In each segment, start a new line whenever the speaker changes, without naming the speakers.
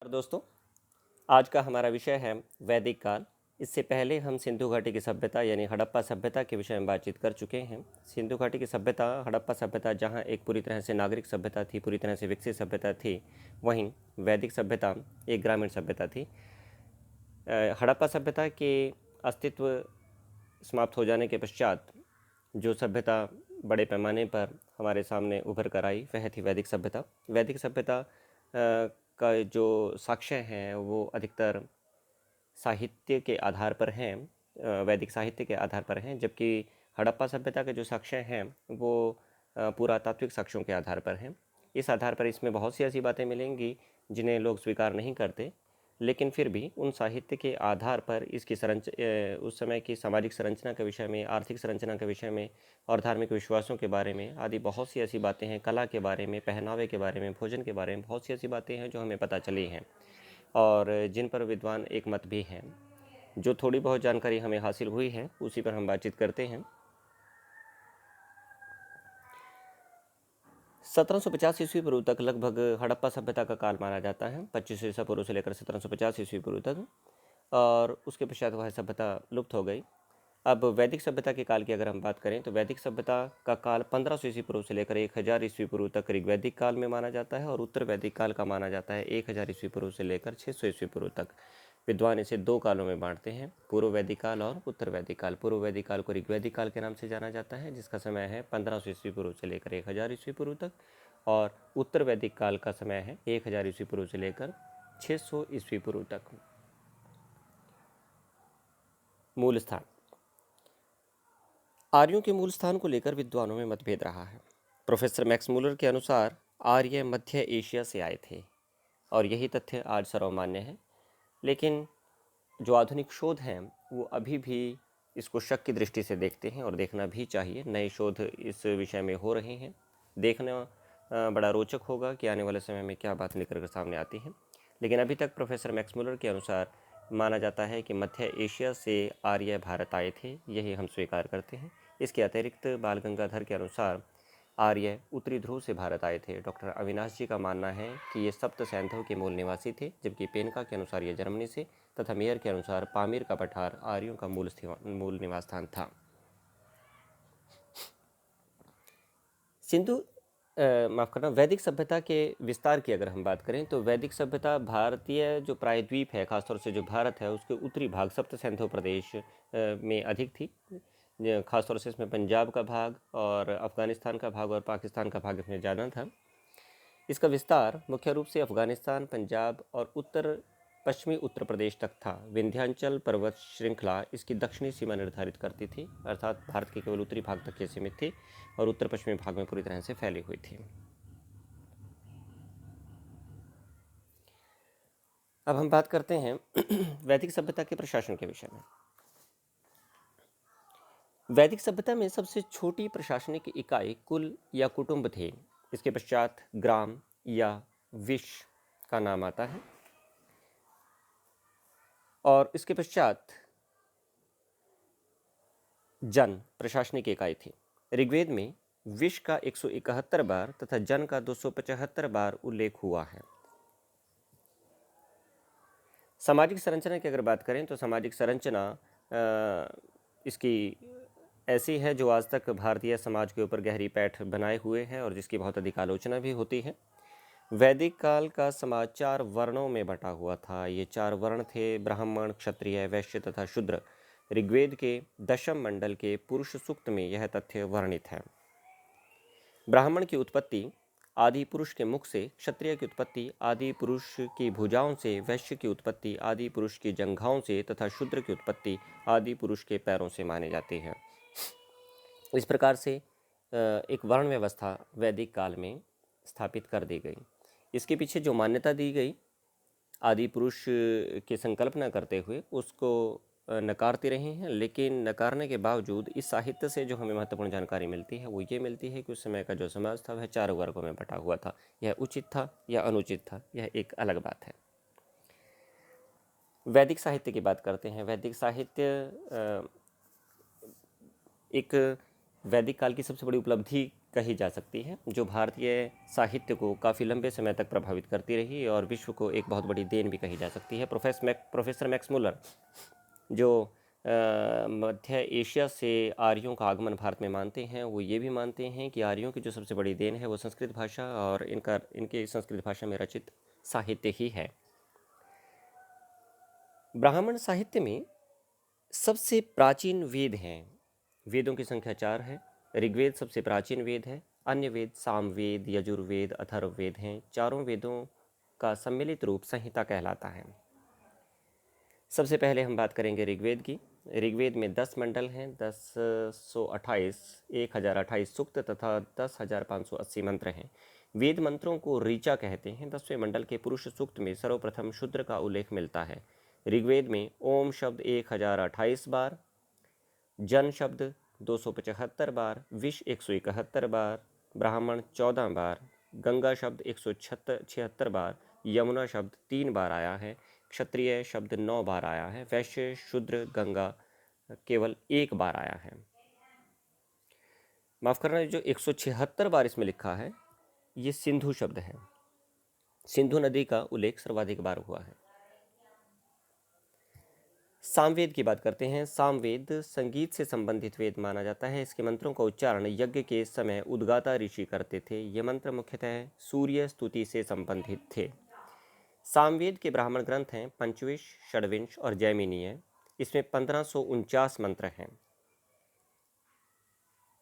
दोस्तों, आज का हमारा विषय है वैदिक काल। इससे पहले हम सिंधु घाटी की सभ्यता यानी हड़प्पा सभ्यता के विषय में बातचीत कर चुके हैं। सिंधु घाटी की सभ्यता, हड़प्पा सभ्यता जहां एक पूरी तरह से नागरिक सभ्यता थी, पूरी तरह से विकसित सभ्यता थी, वहीं वैदिक सभ्यता एक ग्रामीण सभ्यता थी। हड़प्पा सभ्यता के अस्तित्व समाप्त हो जाने के पश्चात जो सभ्यता बड़े पैमाने पर हमारे सामने उभर कर आई वह थी वैदिक सभ्यता। वैदिक सभ्यता का जो साक्ष्य हैं वो अधिकतर साहित्य के आधार पर हैं, वैदिक साहित्य के आधार पर हैं, जबकि हड़प्पा सभ्यता के जो साक्ष्य हैं वो पुरातात्विक साक्ष्यों के आधार पर हैं। इस आधार पर इसमें बहुत सी ऐसी बातें मिलेंगी जिन्हें लोग स्वीकार नहीं करते, लेकिन फिर भी उन साहित्य के आधार पर इसकी उस समय की सामाजिक संरचना के विषय में, आर्थिक संरचना के विषय में और धार्मिक विश्वासों के बारे में आदि बहुत सी ऐसी बातें हैं, कला के बारे में, पहनावे के बारे में, भोजन के बारे में बहुत सी ऐसी बातें हैं जो हमें पता चली हैं और जिन पर विद्वान एक मत भी हैं। जो थोड़ी बहुत जानकारी हमें हासिल हुई है उसी पर हम बातचीत करते हैं। 1750 ईस्वी पूर्व तक लगभग हड़प्पा सभ्यता का काल माना जाता है, 25 ईसा पूर्व से लेकर 1750 ईस्वी पूर्व तक, और उसके पश्चात वह सभ्यता लुप्त हो गई। अब वैदिक सभ्यता के काल की अगर हम बात करें तो वैदिक सभ्यता का काल 1500 ईस्वी पूर्व से लेकर 1000 ईस्वी पूर्व तक ऋग्वैदिक काल में माना जाता है और उत्तर वैदिक काल का माना जाता है 1000 ईस्वी पूर्व से लेकर 600 ईस्वी पूर्व तक। विद्वान इसे दो कालों में बांटते हैं, पूर्व वैदिक काल और उत्तर वैदिक काल। पूर्व वैदिक काल को ऋग्वैदिक काल के नाम से जाना जाता है, जिसका समय है 1500 ईस्वी पूर्व से लेकर 1000 ईस्वी पूर्व तक, और उत्तर वैदिक काल का समय है 1000 ईस्वी पूर्व से लेकर 600 ईस्वी पूर्व तक। मूल स्थान। आर्यों के मूल स्थान को लेकर विद्वानों में मतभेद रहा है। प्रोफेसर मैक्स मूलर के अनुसार आर्य मध्य एशिया से आए थे और यही तथ्य आज सर्वमान्य है, लेकिन जो आधुनिक शोध हैं वो अभी भी इसको शक की दृष्टि से देखते हैं और देखना भी चाहिए। नए शोध इस विषय में हो रहे हैं, देखना बड़ा रोचक होगा कि आने वाले समय में क्या बात निकल कर सामने आती है। लेकिन अभी तक प्रोफेसर मैक्स मूलर के अनुसार माना जाता है कि मध्य एशिया से आर्य भारत आए थे, यही हम स्वीकार करते हैं। इसके अतिरिक्त बाल गंगाधर के अनुसार आर्य उत्तरी ध्रुव से भारत आए थे। डॉक्टर अविनाश जी का मानना है कि ये सप्त सैंधव के मूल निवासी थे, जबकि पेनका के अनुसार ये जर्मनी से तथा मेयर के अनुसार पामीर का पठार आर्यों का मूल निवास स्थान था। माफ करना, वैदिक सभ्यता के विस्तार की अगर हम बात करें तो वैदिक सभ्यता भारतीय जो प्रायद्वीप है, खासतौर से जो भारत है उसके उत्तरी भाग सप्त सैंधव प्रदेश में अधिक थी। खासतौर से इसमें पंजाब का भाग और अफ़गानिस्तान का भाग और पाकिस्तान का भाग इसमें ज़्यादा था। इसका विस्तार मुख्य रूप से अफ़गानिस्तान, पंजाब और पश्चिमी उत्तर प्रदेश तक था। विंध्याचल पर्वत श्रृंखला इसकी दक्षिणी सीमा निर्धारित करती थी, अर्थात भारत के केवल उत्तरी भाग तक ये सीमित थी और उत्तर पश्चिमी भाग में पूरी तरह से फैली हुई थी। अब हम बात करते हैं वैदिक सभ्यता के प्रशासन के विषय में। वैदिक सभ्यता में सबसे छोटी प्रशासनिक इकाई कुल या कुटुंब थे। इसके पश्चात ग्राम या विश का नाम आता है और इसके पश्चात जन प्रशासनिक इकाई थी। ऋग्वेद में विश का 171 बार तथा जन का 275 बार उल्लेख हुआ है। सामाजिक संरचना की अगर बात करें तो सामाजिक संरचना इसकी ऐसी है जो आज तक भारतीय समाज के ऊपर गहरी पैठ बनाए हुए है और जिसकी बहुत अधिक आलोचना भी होती है। वैदिक काल का समाज 4 वर्णों में बटा हुआ था। ये 4 वर्ण थे ब्राह्मण, क्षत्रिय, वैश्य तथा शूद्र। ऋग्वेद के दशम मंडल के पुरुष सूक्त में यह तथ्य वर्णित है। ब्राह्मण की उत्पत्ति आदि पुरुष के मुख से, क्षत्रिय की उत्पत्ति आदि पुरुष की भुजाओं से, वैश्य की उत्पत्ति आदि पुरुष की जंघाओं से तथा शूद्र की उत्पत्ति आदि पुरुष के पैरों से माने जाती है। इस प्रकार से एक वर्ण व्यवस्था वैदिक काल में स्थापित कर दी गई। इसके पीछे जो मान्यता दी गई आदि पुरुष की संकल्पना करते हुए उसको नकारते रहे हैं, लेकिन नकारने के बावजूद इस साहित्य से जो हमें महत्वपूर्ण जानकारी मिलती है वो ये मिलती है कि उस समय का जो समाज था वह 4 वर्गों में बटा हुआ था। यह उचित था या अनुचित था, यह एक अलग बात है। वैदिक साहित्य की बात करते हैं। वैदिक साहित्य एक वैदिक काल की सबसे बड़ी उपलब्धि कही जा सकती है, जो भारतीय साहित्य को काफ़ी लंबे समय तक प्रभावित करती रही और विश्व को एक बहुत बड़ी देन भी कही जा सकती है। प्रोफेसर मैक्स मुलर, जो मध्य एशिया से आर्यों का आगमन भारत में मानते हैं, वो ये भी मानते हैं कि आर्यों की जो सबसे बड़ी देन है वो संस्कृत भाषा और इनके संस्कृत भाषा में रचित साहित्य ही है। ब्राह्मण साहित्य में सबसे प्राचीन वेद हैं। वेदों की संख्या 4 है। ऋग्वेद सबसे प्राचीन वेद है। अन्य वेद सामवेद, यजुर्वेद, अथर्ववेद हैं। चारों वेदों का सम्मिलित रूप संहिता कहलाता है। सबसे पहले हम बात करेंगे ऋग्वेद की। ऋग्वेद में 10 मंडल हैं, 1028 सूक्त तथा 10,580 मंत्र हैं। वेद मंत्रों को ऋचा कहते हैं। 10वें मंडल के पुरुष सूक्त में सर्वप्रथम शूद्र का उल्लेख मिलता है। ऋग्वेद में ओम शब्द 1028 बार, जन शब्द 275 बार, विष 171 बार, ब्राह्मण 14 बार, गंगा शब्द 176 बार, यमुना शब्द 3 बार आया है, क्षत्रिय शब्द 9 बार आया है, वैश्य, शूद्र, गंगा केवल 1 बार आया है। माफ करना, जो 176 बार इसमें लिखा है ये सिंधु शब्द है। सिंधु नदी का उल्लेख सर्वाधिक बार हुआ है। सामवेद की बात करते हैं। सामवेद संगीत से संबंधित वेद माना जाता है। इसके मंत्रों का उच्चारण यज्ञ के समय उद्गाता ऋषि करते थे। ये मंत्र मुख्यतः सूर्य स्तुति से संबंधित थे। सामवेद के ब्राह्मण ग्रंथ हैं पंचविश, षड्विंश और जैमिनीय। इसमें 1549 मंत्र हैं।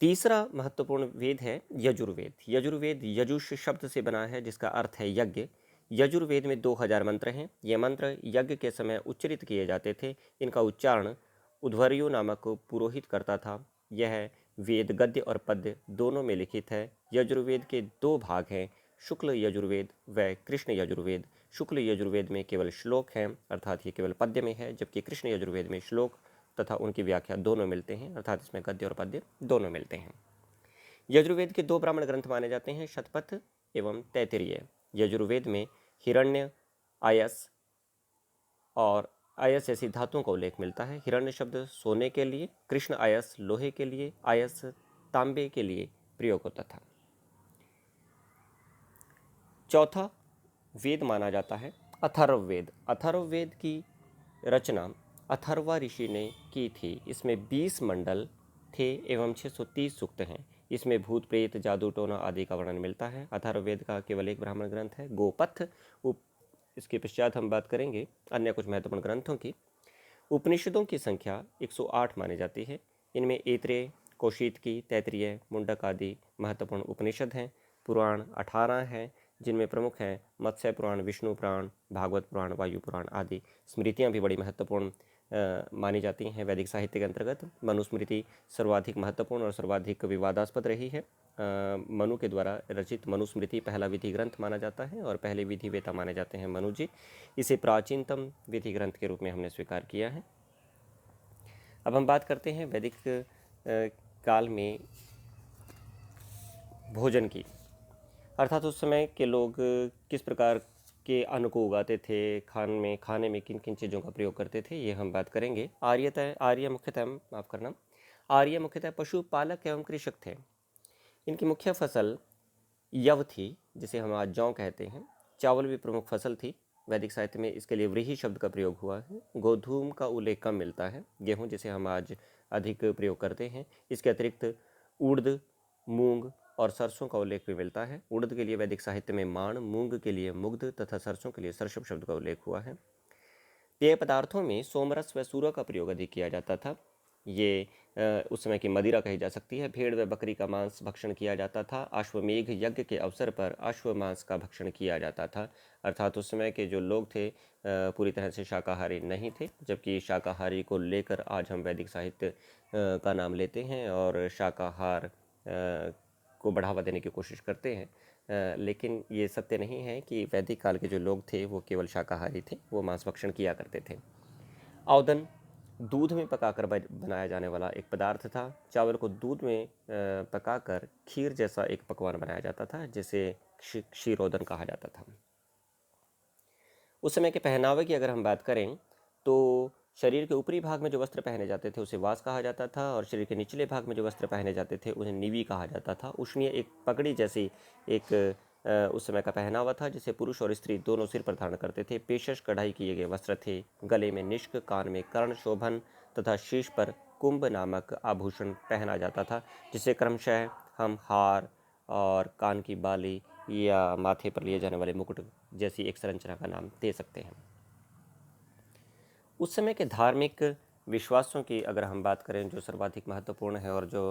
तीसरा महत्वपूर्ण वेद है यजुर्वेद। यजुर्वेद यजुष शब्द से बना है, जिसका अर्थ है यज्ञ। यजुर्वेद में 2000 मंत्र हैं। ये मंत्र यज्ञ के समय उच्चरित किए जाते थे। इनका उच्चारण उध्वर्यु नामक पुरोहित करता था। यह वेद गद्य और पद्य दोनों में लिखित है। यजुर्वेद के 2 भाग हैं, शुक्ल यजुर्वेद व कृष्ण यजुर्वेद। शुक्ल यजुर्वेद में केवल श्लोक हैं, अर्थात ये केवल पद्य में है, जबकि कृष्ण यजुर्वेद में श्लोक तथा उनकी व्याख्या दोनों मिलते हैं, अर्थात इसमें गद्य और पद्य दोनों मिलते हैं। यजुर्वेद के 2 ब्राह्मण ग्रंथ माने जाते हैं, शतपथ एवं तैत्तिरीय। यजुर्वेद में हिरण्य, आयस और आयस जैसी धातुओं का उल्लेख मिलता है। हिरण्य शब्द सोने के लिए, कृष्ण आयस लोहे के लिए, आयस तांबे के लिए प्रयोग होता था। चौथा वेद माना जाता है अथर्ववेद। अथर्ववेद की रचना अथर्वा ऋषि ने की थी। इसमें 20 मंडल थे एवं 630 सूक्त हैं। इसमें भूत प्रेत, जादू टोना आदि का वर्णन मिलता है। अथर्ववेद का केवल एक ब्राह्मण ग्रंथ है, गोपथ। इसके पश्चात हम बात करेंगे अन्य कुछ महत्वपूर्ण ग्रंथों की। उपनिषदों की संख्या 108 मानी जाती है। इनमें ऐत्रेय, कौशितकी, तैत्तिरीय, मुंडक आदि महत्वपूर्ण उपनिषद हैं। पुराण 18 हैं, जिनमें प्रमुख हैं मत्स्य पुराण, विष्णु पुराण, भागवत पुराण, वायु पुराण आदि। स्मृतियाँ भी बड़ी महत्वपूर्ण मानी जाती हैं वैदिक साहित्य के अंतर्गत। मनुस्मृति सर्वाधिक महत्वपूर्ण और सर्वाधिक विवादास्पद रही है। मनु के द्वारा रचित मनुस्मृति पहला विधि ग्रंथ माना जाता है और पहले विधि वेता माने जाते हैं मनु जी। इसे प्राचीनतम विधि ग्रंथ के रूप में हमने स्वीकार किया है। अब हम बात करते हैं वैदिक काल में भोजन की, अर्थात उस समय के लोग किस प्रकार के अन्न को उगाते थे, खाने में किन किन चीज़ों का प्रयोग करते थे, ये हम बात करेंगे। आर्य मुख्यतः पशुपालक एवं कृषक थे। इनकी मुख्य फसल यव थी, जिसे हम आज जौ कहते हैं। चावल भी प्रमुख फसल थी। वैदिक साहित्य में इसके लिए व्रीहि शब्द का प्रयोग हुआ है। गोधूम का उल्लेख कम मिलता है। गेहूँ, जिसे हम आज अधिक प्रयोग करते हैं। इसके अतिरिक्त उड़द, मूंग और सरसों का उल्लेख भी मिलता है। उड़द के लिए वैदिक साहित्य में माण, मूंग के लिए मुग्ध तथा सरसों के लिए सरसव शब्द का उल्लेख हुआ है। पेय पदार्थों में सोमरस व सूरा का प्रयोग अधिक किया जाता था। ये उस समय की मदिरा कही जा सकती है। भेड़ व बकरी का मांस भक्षण किया जाता था। अश्वमेघ यज्ञ के अवसर पर अश्व मांस का भक्षण किया जाता था, अर्थात उस समय के जो लोग थे पूरी तरह से शाकाहारी नहीं थे, जबकि शाकाहारी को लेकर आज हम वैदिक साहित्य का नाम लेते हैं और शाकाहार को बढ़ावा देने की कोशिश करते हैं। लेकिन ये सत्य नहीं है कि वैदिक काल के जो लोग थे वो केवल शाकाहारी थे, वो मांस भक्षण किया करते थे। औदन दूध में पकाकर बनाया जाने वाला एक पदार्थ था। चावल को दूध में पकाकर खीर जैसा एक पकवान बनाया जाता था, जिसे क्षीरोदन कहा जाता था। उस समय के पहनावे की अगर हम बात करें तो शरीर के ऊपरी भाग में जो वस्त्र पहने जाते थे उसे वास कहा जाता था, और शरीर के निचले भाग में जो वस्त्र पहने जाते थे उन्हें नीवी कहा जाता था। उष्णीय एक पगड़ी जैसी एक उस समय का पहनावा था, जिसे पुरुष और स्त्री दोनों सिर पर धारण करते थे। पेशश कढ़ाई किए गए वस्त्र थे। गले में निष्क, कान में कर्ण शोभन तथा शीश पर कुंभ नामक आभूषण पहना जाता था, जिसे क्रमशः हम हार और कान की बाली या माथे पर लिए जाने वाले मुकुट जैसी एक संरचना का नाम दे सकते हैं। उस समय के धार्मिक विश्वासों की अगर हम बात करें, जो सर्वाधिक महत्वपूर्ण है और जो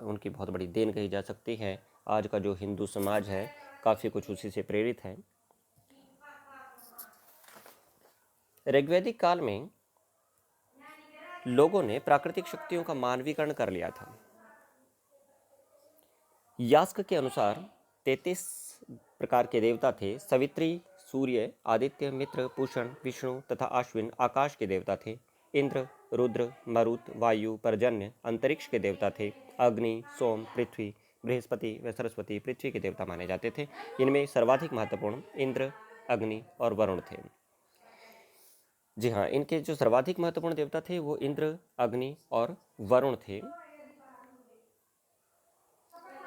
उनकी बहुत बड़ी देन कही जा सकती है, आज का जो हिंदू समाज है काफ़ी कुछ उसी से प्रेरित है। ऋग्वैदिक काल में लोगों ने प्राकृतिक शक्तियों का मानवीकरण कर लिया था। यास्क के अनुसार 33 प्रकार के देवता थे। सवित्री, सूर्य, आदित्य, मित्र, पूषण, विष्णु तथा अश्विन आकाश के देवता थे। इंद्र, रुद्र, मरुत, वायु, पर्जन्य अंतरिक्ष के देवता थे। अग्नि, सोम, पृथ्वी, बृहस्पति व सरस्वती पृथ्वी के देवता माने जाते थे। इनमें सर्वाधिक महत्वपूर्ण इंद्र, अग्नि और वरुण थे। जी हाँ, इनके जो सर्वाधिक महत्वपूर्ण देवता थे वो इंद्र, अग्नि और वरुण थे।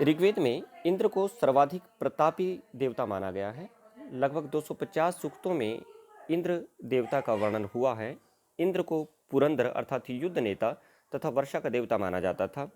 ऋग्वेद में इंद्र को सर्वाधिक प्रतापी देवता माना गया है। लगभग 250 सूक्तों में इंद्र देवता का वर्णन हुआ है। इंद्र को पुरंदर अर्थात युद्ध नेता तथा वर्षा का देवता माना जाता था।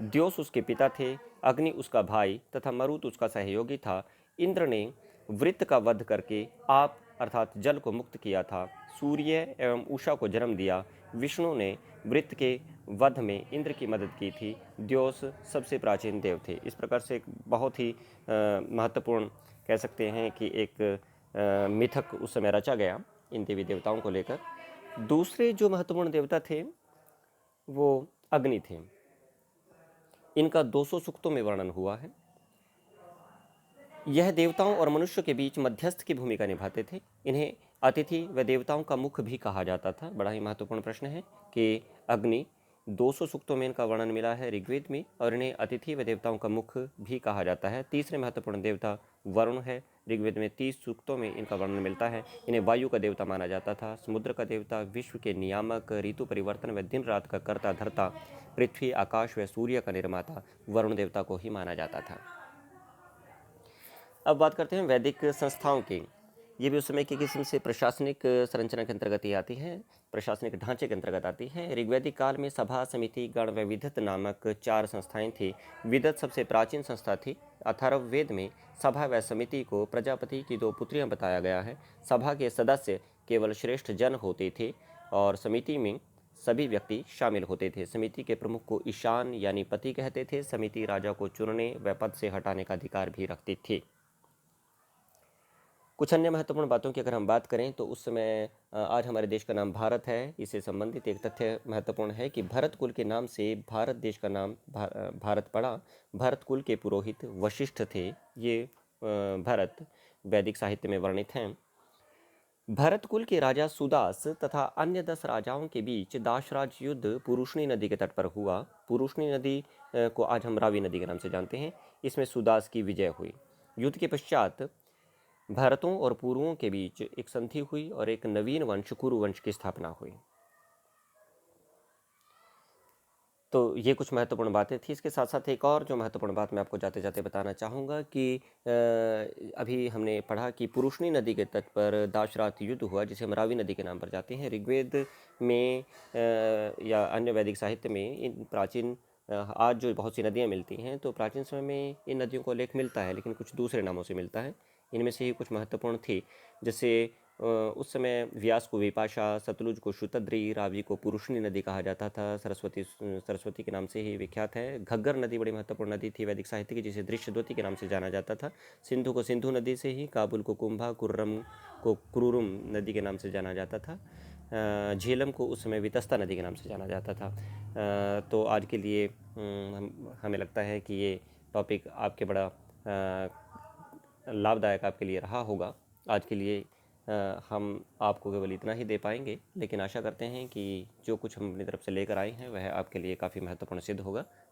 द्योस उसके पिता थे, अग्नि उसका भाई तथा मरुत उसका सहयोगी था। इंद्र ने वृत्त का वध करके आप अर्थात जल को मुक्त किया था। सूर्य एवं उषा को जन्म दिया। विष्णु ने वृत्त के वध में इंद्र की मदद की थी। द्योस सबसे प्राचीन देव थे। इस प्रकार से एक बहुत ही महत्वपूर्ण कह सकते हैं कि एक मिथक उस समय रचा गया इन देवी देवताओं को लेकर। दूसरे जो महत्वपूर्ण देवता थे वो अग्नि थे। इनका 200 सूक्तों में वर्णन हुआ है। यह देवताओं और मनुष्य के बीच मध्यस्थ की भूमिका निभाते थे। इन्हें अतिथि व देवताओं का मुख भी कहा जाता था। बड़ा ही महत्वपूर्ण प्रश्न है कि अग्नि 200 सूक्तों में इनका वर्णन मिला है ऋग्वेद में, और इन्हें अतिथि व देवताओं का मुख भी कहा जाता है। तीसरे महत्वपूर्ण देवता वरुण है। ऋग्वेद में 30 सूक्तों में इनका वर्णन मिलता है। इन्हें वायु का देवता माना जाता था, समुद्र का देवता, विश्व के नियामक, ऋतु परिवर्तन व दिन रात का कर्ता धर्ता, पृथ्वी, आकाश व सूर्य का निर्माता वरुण देवता को ही माना जाता था। अब बात करते हैं वैदिक संस्थाओं की। ये भी उस समय की किस्म से प्रशासनिक संरचना के अंतर्गत ही आती है, प्रशासनिक ढांचे के अंतर्गत आती है। ऋग्वैदिक काल में सभा, समिति, गण व विदत नामक 4 संस्थाएं थी। विदत सबसे प्राचीन संस्था थी। अथर्ववेद में सभा व समिति को प्रजापति की 2 पुत्रियां बताया गया है। सभा के सदस्य केवल श्रेष्ठ जन होते थे और समिति में सभी व्यक्ति शामिल होते थे। समिति के प्रमुख को ईशान यानी पति कहते थे। समिति राजा को चुनने व पद से हटाने का अधिकार भी रखती थी। कुछ अन्य महत्वपूर्ण बातों की अगर हम बात करें तो उस समय आज हमारे देश का नाम भारत है। इससे संबंधित एक तथ्य महत्वपूर्ण है कि भरत कुल के नाम से भारत देश का नाम भारत पड़ा। भरत कुल के पुरोहित वशिष्ठ थे। ये भरत वैदिक साहित्य में वर्णित हैं। भरत कुल के राजा सुदास तथा अन्य 10 राजाओं के बीच दाशराज युद्ध पुरुषनी नदी के तट पर हुआ। पुरुषनी नदी को आज हम रावी नदी के नाम से जानते हैं। इसमें सुदास की विजय हुई। युद्ध के पश्चात भारतों और पूर्वों के बीच एक संधि हुई और एक नवीन वंश कुरु वंश की स्थापना हुई। तो ये कुछ महत्वपूर्ण बातें थी। इसके साथ साथ एक और जो महत्वपूर्ण बात मैं आपको जाते जाते बताना चाहूँगा कि अभी हमने पढ़ा कि पुरुषनी नदी के तट पर दाशरात युद्ध हुआ, जिसे हम रावी नदी के नाम पर जाते हैं। ऋग्वेद में या अन्य वैदिक साहित्य में इन प्राचीन आज जो बहुत सी नदियाँ मिलती हैं, तो प्राचीन समय में इन नदियों का उल्लेख मिलता है, लेकिन कुछ दूसरे नामों से मिलता है। इनमें से ही कुछ महत्वपूर्ण थी, जैसे उस समय व्यास को विपाशा, सतलुज को शुतद्री, रावी को पुरुषनी नदी कहा जाता था। सरस्वती के नाम से ही विख्यात है। घग्गर नदी बड़ी महत्वपूर्ण नदी थी वैदिक साहित्य की, जिसे दृश्यद्वती के नाम से जाना जाता था। सिंधु को सिंधु नदी से ही, काबुल को कुंभा, कुर्रम को क्रूरुम नदी के नाम से जाना जाता था। झेलम को उस समय वितस्ता नदी के नाम से जाना जाता था। तो आज के लिए हमें लगता है कि ये टॉपिक आपके बड़ा लाभदायक आपके लिए रहा होगा। आज के लिए हम आपको केवल इतना ही दे पाएंगे, लेकिन आशा करते हैं कि जो कुछ हम अपनी तरफ से लेकर आए हैं वह आपके लिए काफ़ी महत्वपूर्ण सिद्ध होगा।